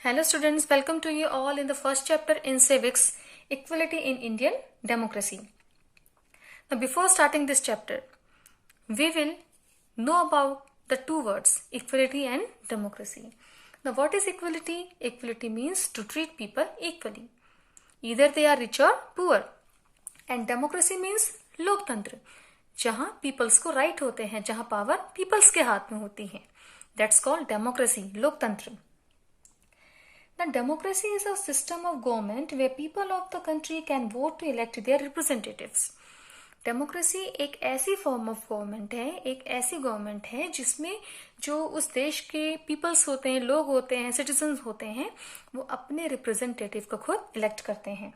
Hello students, welcome to you all in the first chapter in civics, equality in Indian democracy. Now before starting this chapter, we will know about the two words equality and democracy. Now what is equality? Equality means to treat people equally. Either they are rich or poor. And democracy means लोकतंत्र, जहाँ peoples को right होते हैं, जहाँ power peoples के हाथ में होती है. That's called democracy, लोकतंत्र. Now, democracy is a system of government where people of the country can vote to elect their representatives. Democracy एक ऐसी फॉर्म ऑफ गवर्नमेंट है, एक ऐसी गवर्नमेंट है जिसमें जो उस देश के पीपल्स होते हैं, लोग होते हैं, सिटीजन्स होते हैं, वो अपने रिप्रेजेंटेटिव को खुद इलेक्ट करते हैं.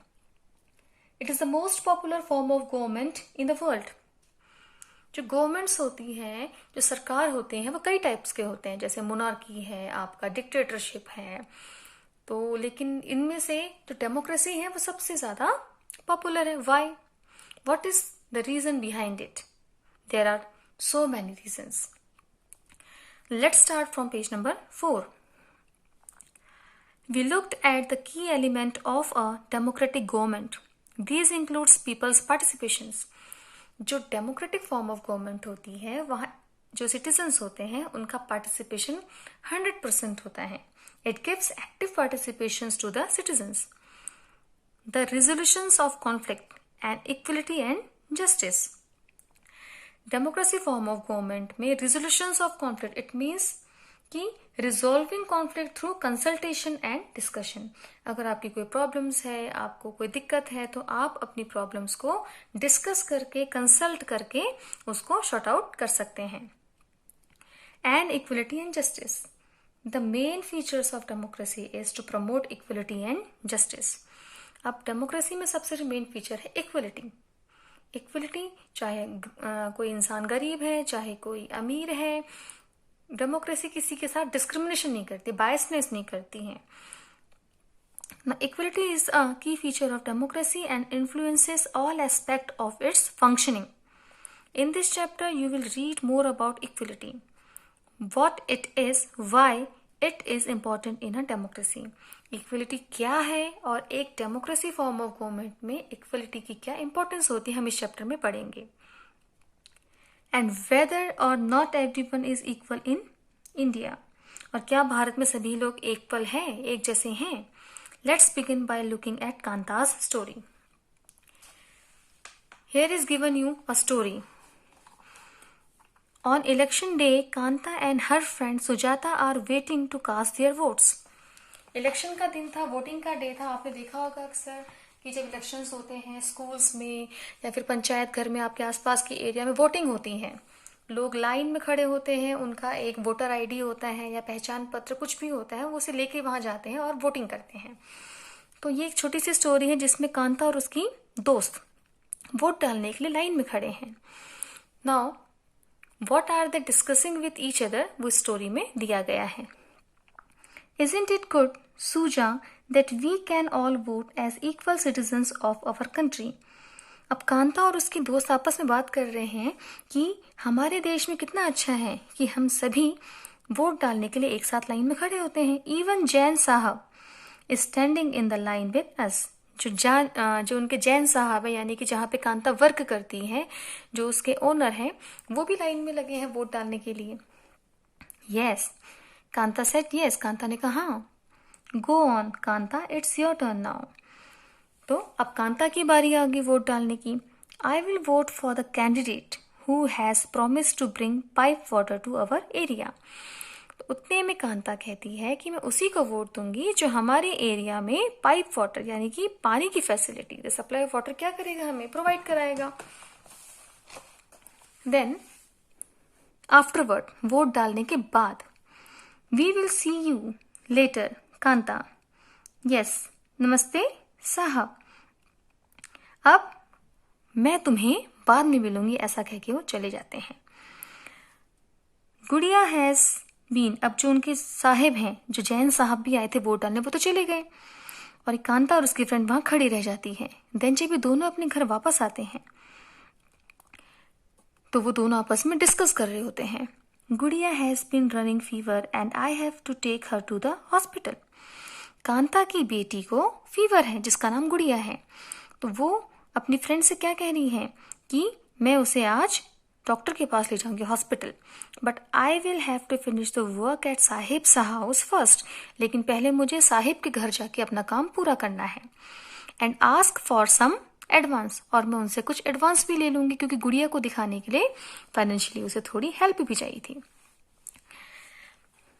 It is the most popular form of government in the world. जो गवर्नमेंट्स होती हैं, जो सरकार होते हैं, वो कई टाइप्स के होते हैं, जैसे मोनार्की है, आपका डिक्टेटरशिप है. तो लेकिन इनमें से जो डेमोक्रेसी है वो सबसे ज्यादा पॉपुलर है. Why? What is the reason behind it? There are so many reasons. Let's start from page number 4. We looked at the key element of a democratic government. These includes people's participations. जो democratic form of government होती है, वहाँ जो citizens होते हैं उनका participation 100% होता है. It gives active participations to the citizens. The resolutions of conflict and equality and justice. Democracy form of government में resolutions of conflict, it means कि resolving conflict through consultation and discussion. अगर आपकी कोई problems है, आपको कोई दिक्कत है, तो आप अपनी problems को discuss करके, consult करके उसको sort out कर सकते हैं. And equality and justice. The main features of democracy is to promote equality and justice. अब डेमोक्रेसी में सबसे जो मेन फीचर है इक्वलिटी. इक्वलिटी चाहे कोई इंसान गरीब है, चाहे कोई अमीर है, डेमोक्रेसी किसी के साथ डिस्क्रिमिनेशन नहीं करती, बायसनेस नहीं करती है. Equality is a key feature of democracy and influences all aspects of its functioning. In this chapter, you will read more about equality. What it is, why it is important in a democracy. Equality क्या है और एक democracy form of government में equality की क्या importance होती है, हम इस चैप्टर में पढ़ेंगे. एंड वेदर और not everyone is equal in India. और क्या भारत में सभी लोग इक्वल हैं, एक जैसे हैं? Let's begin by looking at Kanta's story. Here is given you a story. On election day, Kanta and her friend Sujata are waiting to cast their votes. Election का दिन था, वोटिंग का डे था. आपने देखा होगा अक्सर कि जब इलेक्शंस होते हैं स्कूल्स में या फिर पंचायत घर में, आपके आसपास के एरिया में वोटिंग होती है. लोग लाइन में खड़े होते हैं, उनका एक वोटर आईडी होता है या पहचान पत्र कुछ भी होता है, वो उसे लेके वहां जाते हैं और वोटिंग करते हैं. तो ये एक छोटी सी स्टोरी है जिसमें कांता और उसकी दोस्त वोट डालने के लिए लाइन में खड़े हैं. Now What are they discussing with each other? वो स्टोरी में दिया गया है. Isn't it good, Suja, that we can all vote as equal citizens of our country? अब कांता और उसकी दोस्त आपस में बात कर रहे हैं कि हमारे देश में कितना अच्छा है कि हम सभी वोट डालने के लिए एक साथ लाइन में खड़े होते हैं. Even जैन साहब is standing in the line with us. जो उनके जैन साहब है, यानी कि जहाँ पे कांता वर्क करती है, जो उसके ओनर हैं, वो भी लाइन में लगे हैं वोट डालने के लिए. Yes, Kanta said yes. Kanta ने कहा go on Kanta, it's your turn now. तो अब कांता की बारी आ गई वोट डालने की. I will vote for the candidate who has promise to bring pipe water to our area. उतने में कांता कहती है कि मैं उसी को वोट दूंगी जो हमारे एरिया में पाइप वाटर यानी कि पानी की facility, the supply of water क्या करेगा, हमें प्रोवाइड कराएगा. देन आफ्टरवर्ड, वोट डालने के बाद, we will see you later. Kanta yes, नमस्ते साहब, अब मैं तुम्हें बाद में मिलूंगी, ऐसा कह के वो चले जाते हैं. गुड़िया हैज बीन, अब जो उनके साहिब हैं, जो जैन साहब भी आए थे वोट डालने, वो तो चले गए और कांता और उसकी फ्रेंड वहां खड़ी रह जाती है. देन जब ये दोनों अपने घर वापस आते हैं तो वो दोनों आपस में डिस्कस कर रहे होते हैं. Gudiya has been running fever and I have to take her to the hospital. Kanta की बेटी को फीवर है जिसका नाम गुड़िया है, तो वो अपनी फ्रेंड से क्या कह रही है कि मैं उसे आज डॉक्टर के पास ले जाऊंगी hospital, but I will have to finish the work at साहिब सा हाउस फर्स्ट, लेकिन पहले मुझे साहिब के घर जाके अपना काम पूरा करना है, and ask for some advance, और मैं उनसे कुछ एडवांस भी ले लूंगी क्योंकि गुड़िया को दिखाने के लिए फाइनेंशियली उसे थोड़ी हेल्प भी चाहिए थी।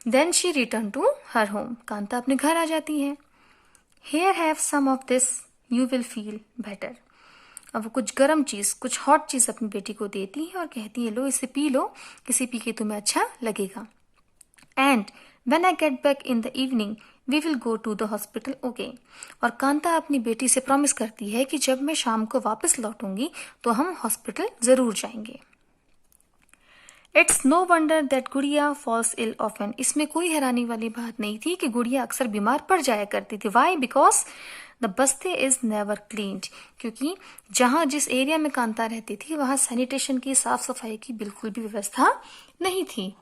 Then she return to her home, Kanta अपने घर आ जाती है। Here have some of this you will feel better, अब वो कुछ गर्म चीज, कुछ हॉट चीज अपनी बेटी को देती है और कहती है लो इसे पी लो, इसे पी के तुम्हें अच्छा लगेगा। And when I get back in the evening we will go to the hospital okay, और कांता अपनी बेटी से प्रॉमिस करती है कि जब मैं शाम को वापस लौटूंगी तो हम हॉस्पिटल जरूर जाएंगे। इट्स नो वंडर दैट गुड़िया फॉल्स इल ऑफन, इसमें कोई हैरानी वाली बात नहीं थी कि गुड़िया अक्सर बीमार पड़ जाया करती थी। Y? Because the Basti is never cleaned, क्योंकि जहां जिस एरिया में कांता रहती थी वहां सैनिटेशन की, साफ सफाई की बिल्कुल भी व्यवस्था नहीं थी।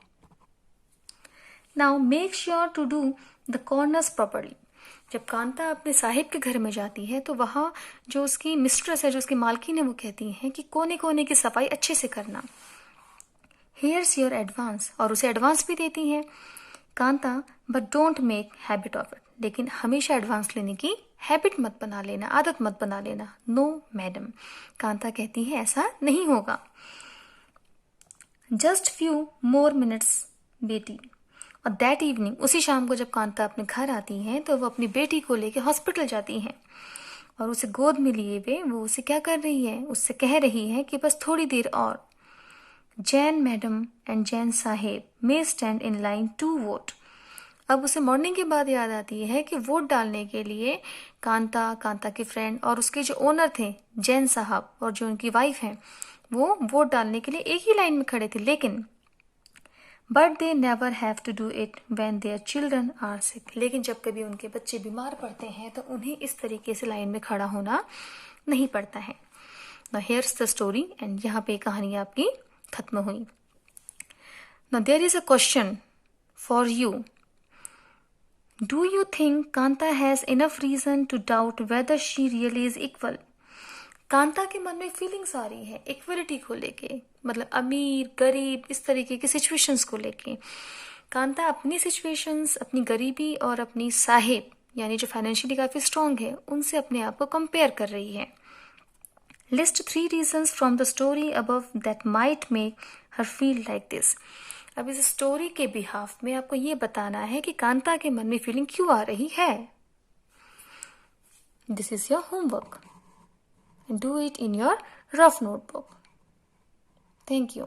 Now make sure to do the corners properly, जब कांता अपने साहिब के घर में जाती है तो वहां जो उसकी मिस्ट्रेस है, जो उसकी मालकिन है, वो कहती है कि कोने कोने की सफाई अच्छे से करना। हेयर्स योर एडवांस, और उसे एडवांस भी देती है Kanta, but don't make habit of it, लेकिन हमेशा एडवांस लेने की हैबिट मत बना लेना, आदत मत बना लेना। नो मैडम, कांता कहती है ऐसा नहीं होगा। जस्ट फ्यू मोर मिनट्स बेटी, और दैट इवनिंग, उसी शाम को जब कांता अपने घर आती है तो वो अपनी बेटी को लेके हॉस्पिटल जाती है, और उसे गोद में लिए हुए वो उसे क्या कर रही है, उससे कह रही है कि बस थोड़ी देर और। जैन मैडम एंड जैन साहेब may stand in line to vote, अब उसे मॉर्निंग के बाद याद आती है कि वोट डालने के लिए कांता, कांता के फ्रेंड और उसके जो ओनर थे जैन साहब और जो उनकी वाइफ हैं, वो वोट डालने के लिए एक ही लाइन में खड़े थे, लेकिन but they never have to do it when their children are sick, लेकिन जब कभी उनके बच्चे बीमार पड़ते हैं तो उन्हें इस तरीके से लाइन में खड़ा होना नहीं पड़ता है। Now here's the story, and यहाँ पे कहानी आपकी खत्म हुई। Now there is a question for you, do you think Kanta has enough reason to doubt whether she really is equal? Kanta के मन में फीलिंग्स आ रही है इक्वलिटी को लेके, मतलब अमीर गरीब इस तरीके की सिचुएशंस को लेके। कांता अपनी सिचुएशंस, अपनी गरीबी और अपनी साहिब यानी जो फाइनेंशियली काफी स्ट्रांग है, उनसे अपने आप को कंपेयर कर रही है। List 3 reasons from the story above that might make her feel like this. अब इस स्टोरी के बिहाफ में आपको ये बताना है कि कांता के मन में फीलिंग क्यों आ रही है। This is your homework, and do it in your rough notebook. Thank you.